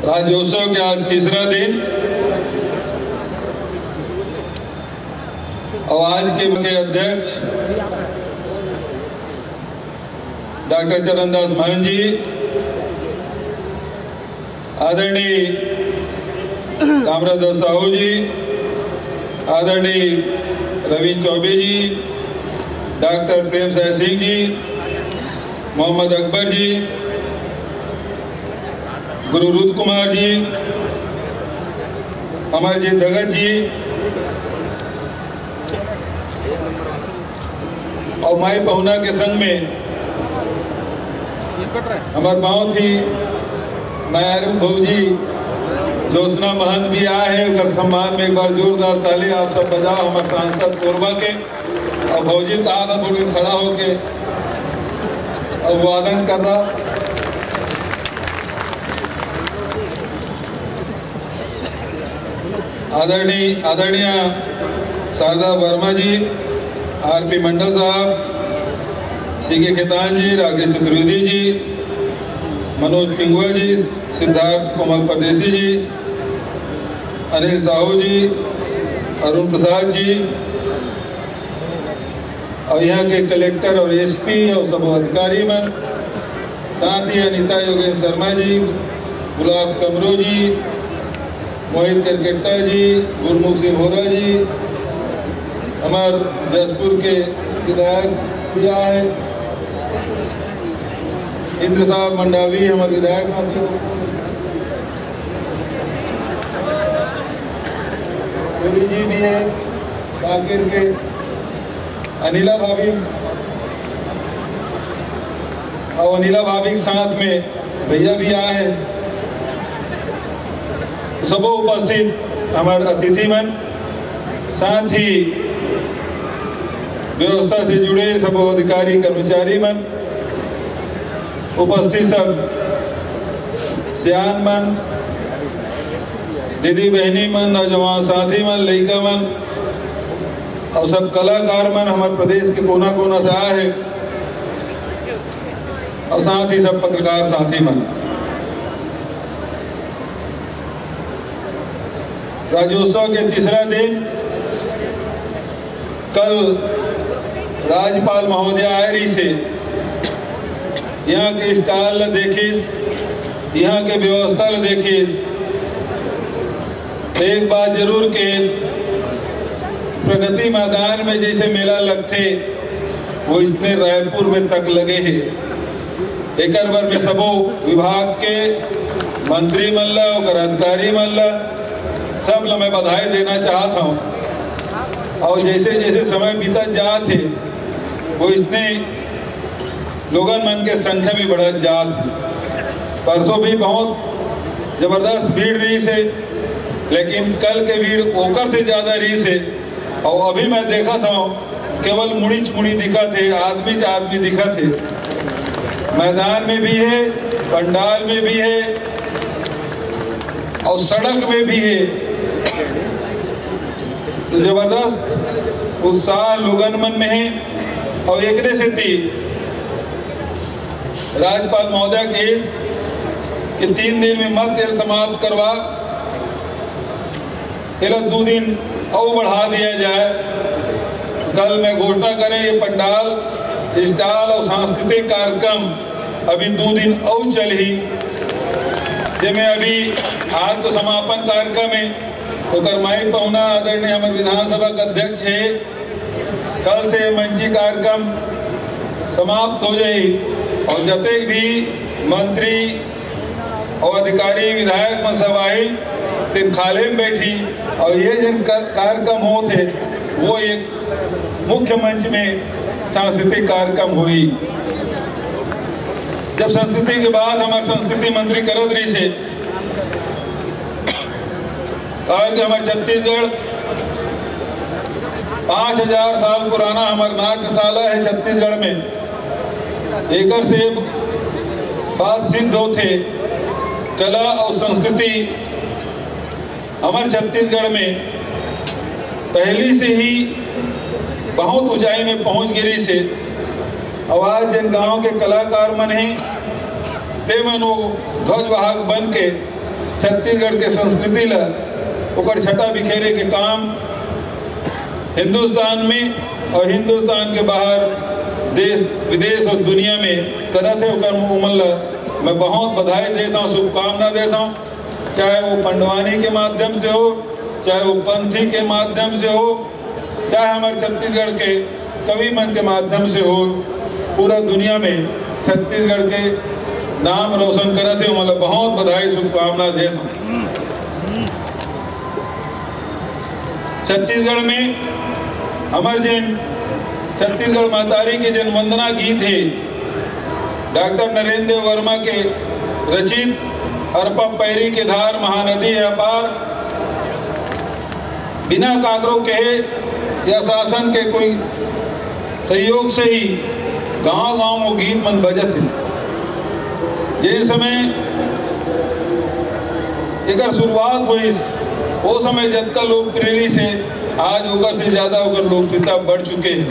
राज्योत्सव के आज तीसरा दिन और आज के अध्यक्ष डॉक्टर चरणदास महंत जी, आदरणीय ताम्रध्वज साहू जी, आदरणीय रविंद्र चौबे जी, डॉक्टर प्रेम सिंह जी, मोहम्मद अकबर जी, गुरु रुद्र कुमार जी, अमरजीत भगत जी और माई पहुना के संग में हमारे बहुत ही नायर भौजी ज्योत्सना महंत भी आए हैं। उनका सम्मान में एक बार जोरदार ताली आप सब बजाओ हमारे सांसद कोरबा के। और भौजी कहा था थोड़ी खड़ा होके अभिवादन कर रहा। आदरणीय शारदा वर्मा जी, आरपी मंडल साहब, सीके खेतान जी, राकेश चतुर्वेदी जी, मनोज पिंगुआ जी, सिद्धार्थ कोमल परदेसी जी, अनिल साहू जी, अरुण प्रसाद जी और यहाँ के कलेक्टर और एसपी और सब अधिकारी मन, साथ ही अनीता योगेश शर्मा जी, गुलाब कमरो जी, मोहित तिरकेट्टा जी, गुरमुख सिंह होरा जी, हमारे जसपुर के विधायक भी आए, इंद्र साहब मंडावी हमारे विधायक साथी, जी भी है, काकिर के अनिला भाभी और अनिला भाभी के साथ में भैया भी आए हैं। सब उपस्थित हमारे अतिथि मन, साथ ही व्यवस्था से जुड़े सब अधिकारी कर्मचारी मन, उपस्थित सब सियान मन, दीदी बहनी मन, नौजवान साथी मन, लड़का मन और सब कलाकार मन हमारे प्रदेश के कोना कोना से आए हैं और साथ ही सब पत्रकार साथी मन। राज्योत्सव के तीसरा दिन कल राज्यपाल महोदय आए रही से यहाँ के स्टाल देखिस, यहाँ के व्यवस्था देखिस। एक बात जरूर केस, प्रगति मैदान में जैसे मेला लगते वो इसने रायपुर में तक लगे हैं। एक बार में सबो विभाग के मंत्री मल्ला और अधिकारी मल्ला सब ला मैं बधाई देना चाहता हूँ। और जैसे जैसे समय बीता जाते वो इतने लोगन मन के संख्या भी बढ़त जात। परसों भी बहुत जबरदस्त भीड़ रही से, लेकिन कल के भीड़ ओकर से ज़्यादा रही से। और अभी मैं देखा था केवल मुड़ी दिखा थे, आदमी दिखा थे। मैदान में भी है, पंडाल में भी है और सड़क में भी है। तो जबरदस्त उत्साह लोगन मन में है। और एक से थी राज्यपाल महोदय केस कि 3 दिन में मत तेल समाप्त करवा, 2 दिन और बढ़ा दिया जाए। कल मैं घोषणा करें ये पंडाल, स्टाल और सांस्कृतिक कार्यक्रम अभी 2 दिन और चल ही, जिसमें अभी आज तो समापन कार्यक्रम है तो करमाई पहुना आदरणीय हमारे विधानसभा का अध्यक्ष है। कल से मंची कार्यक्रम समाप्त हो जाए और जते भी मंत्री और अधिकारी विधायक में सब आई तीन खाले में बैठी और ये जिन कार्यक्रम होते वो एक मुख्य मंच में सांस्कृतिक कार्यक्रम हुई। जब संस्कृति के बाद हमारे संस्कृति मंत्री करत रही से कहा कि हमारे छत्तीसगढ़ 5000 साल पुराना हमारा नाट्यशाला है छत्तीसगढ़ में। एक से बात सिद्ध होते कला और संस्कृति हमारे छत्तीसगढ़ में पहली से ही बहुत ऊंचाई में पहुंच गिरी से। आवाज जिन गांव के कलाकार मन हैं ते मन वो ध्वजवाहक बन के छत्तीसगढ़ के संस्कृति ला ओकर छटा बिखेरे के काम हिंदुस्तान में और हिंदुस्तान के बाहर देश विदेश और दुनिया में करत है। ओकर उमन ला मैं बहुत बधाई देता हूँ, शुभकामना देता हूँ, चाहे वो पंडवानी के माध्यम से हो, चाहे वो पंथी के माध्यम से हो, चाहे हमारे छत्तीसगढ़ के कवि मन के माध्यम से हो। पूरा दुनिया में छत्तीसगढ़ के नाम रोशन करत है, मतलब बहुत बधाई शुभकामना देता हूँ। छत्तीसगढ़ में हमारे जिन छत्तीसगढ़ महतारी के जन वंदना गीत है डॉक्टर नरेंद्र वर्मा के रचित अरपा पैरी के धार महानदी है अपार, बिना काकरों कहे या शासन के कोई सहयोग से ही गांव-गांव वो गीत मन बजत है। जे समय एकर शुरुआत हुई वो समय जतका लोकप्रिय से आज ओकर से ज्यादा ओकर लोकप्रियता बढ़ चुके हैं।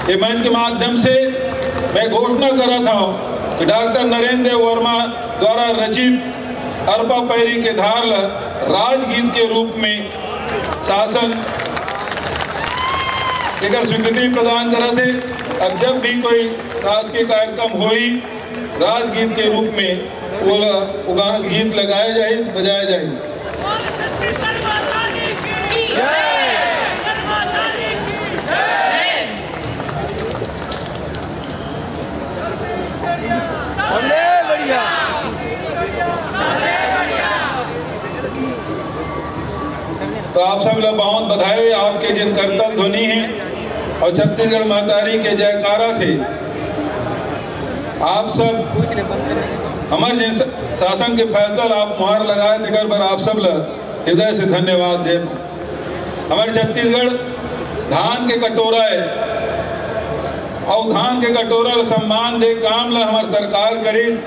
ये मंच के माध्यम से मैं घोषणा कर रहा था कि डॉक्टर नरेंद्र वर्मा द्वारा रचित अरपा पैरी के धार राजगीत के रूप में शासन एक स्वीकृति प्रदान करा थे। अब जब भी कोई शासकीय कार्यक्रम होई राजगीत के रूप में वो गाना गीत लगाए जाए, बजाए जाए। तो आप सब लोग बहुत बधाई, आपके जिन करतल ध्वनि हैं और छत्तीसगढ़ महतारी के जयकारा से आप सब हमारे जिन शासन के फैसला आप मुहर लगाए देकर पर आप सब लोग हृदय से धन्यवाद देते हैं। हमारे छत्तीसगढ़ धान के कटोरा है और धान के कटोरा सम्मान दे काम ला हमारी सरकार करीस।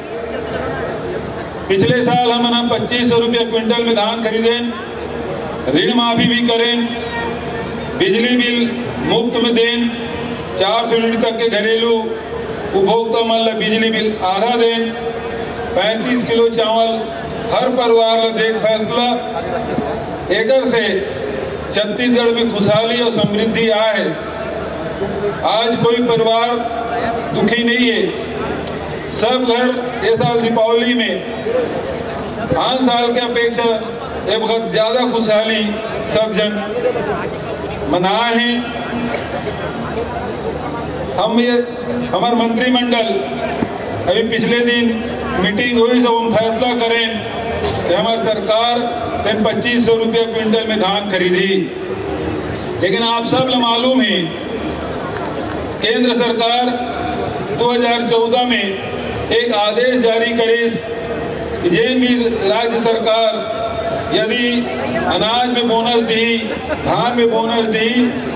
पिछले साल हम 2500 रुपया क्विंटल में धान खरीदें, ऋण माफी भी करें, बिजली बिल मुफ्त में दें, 400 यूनिट तक के घरेलू उपभोक्ता मन ला बिजली बिल आधा दें, 35 किलो चावल हर परिवार ला देख फैसला। एकर से छत्तीसगढ़ में खुशहाली और समृद्धि आए। आज कोई परिवार दुखी नहीं है। सब घर ये साल दीपावली में 5 साल के अपेक्षा ये बहुत ज्यादा खुशहाली सब जन मनाए हैं। हम ये हमारे मंत्रिमंडल अभी पिछले दिन मीटिंग हुई, सब हम फैसला करें कि हमारी सरकार 2500 रुपया क्विंटल में धान खरीदी। लेकिन आप सब लोग मालूम है केंद्र सरकार 2014 में एक आदेश जारी करे कि जिन भी राज्य सरकार यदि अनाज में बोनस दी, धान में बोनस दी,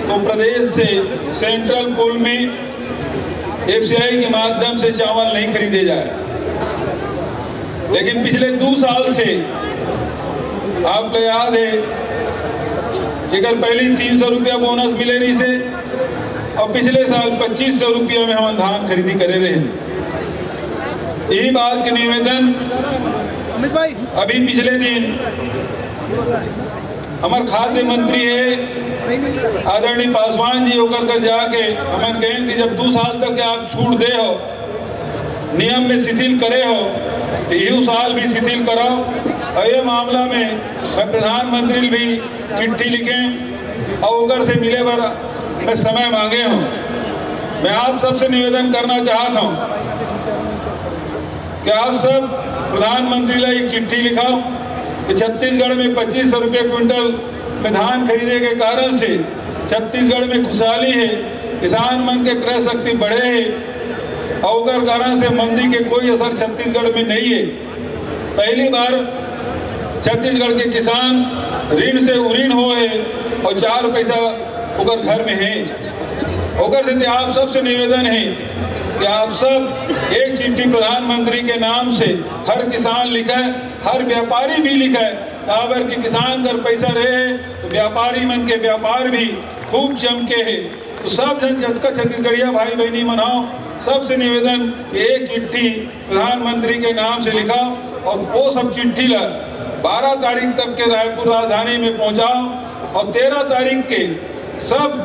तो प्रदेश से सेंट्रल पूल में FCI के माध्यम से चावल नहीं खरीदे जाए। लेकिन पिछले 2 साल से आपको याद है कि पहले 300 रुपया बोनस मिले रही से और पिछले साल 2500 रुपया में हम धान खरीदी करे रहे। यही बात के निवेदन अमित भाई अभी पिछले दिन हमारे खाद्य मंत्री है आदरणीय पासवान जी होकर कर जाके हमें कहें कि जब 2 साल तक आप छूट दे हो, नियम में शिथिल करे हो, तो यही साल भी शिथिल कराओ। और ये मामला में मैं प्रधानमंत्री भी चिट्ठी लिखें और उधर से मिले पर मैं समय मांगे हूँ। मैं आप सबसे निवेदन करना चाहता हूँ कि आप सब प्रधानमंत्री ला एक चिट्ठी लिखाओ कि छत्तीसगढ़ में 2500 रुपये क्विंटल में धान खरीदे के कारण से छत्तीसगढ़ में खुशहाली है, किसान मन के क्रय शक्ति बढ़े है और उनके कारण से मंदी के कोई असर छत्तीसगढ़ में नहीं है। पहली बार छत्तीसगढ़ के किसान ऋण से उऋण हो है और 4 पैसा उगर घर में है। उगर से आप सबसे निवेदन है कि आप सब एक चिट्ठी प्रधानमंत्री के नाम से हर किसान लिखा है, हर व्यापारी भी लिखा है, काबर के किसान कर पैसा रहे तो व्यापारी मन के व्यापार भी खूब चमके है। तो सब जन जतका छत्तीसगढ़िया भाई बहनी मनाओ, सबसे निवेदन एक चिट्ठी प्रधानमंत्री के नाम से लिखा और वो सब चिट्ठी ला 12 तारीख तक के रायपुर राजधानी में पहुंचाओ और 13 तारीख के सब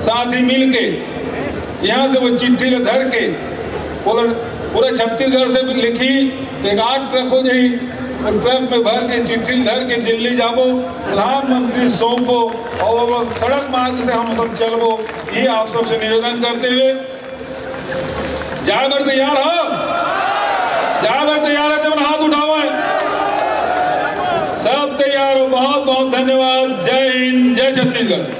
साथी मिल के यहाँ से वो चिट्ठी धर के पूरे छत्तीसगढ़ से लिखी, एक 8 ट्रक हो जाई और ट्रक में भर के चिट्ठी धर के दिल्ली जाबो, प्रधानमंत्री सौंपो और सड़क मार्ग से हम सब चलबो। ये आप सबसे निवेदन करते हुए जाए बर तैयार हो, जाए बर तैयार है तो हाथ उठाओ, सब तैयार हो। बहुत बहुत धन्यवाद। जय हिंद, जय छत्तीसगढ़।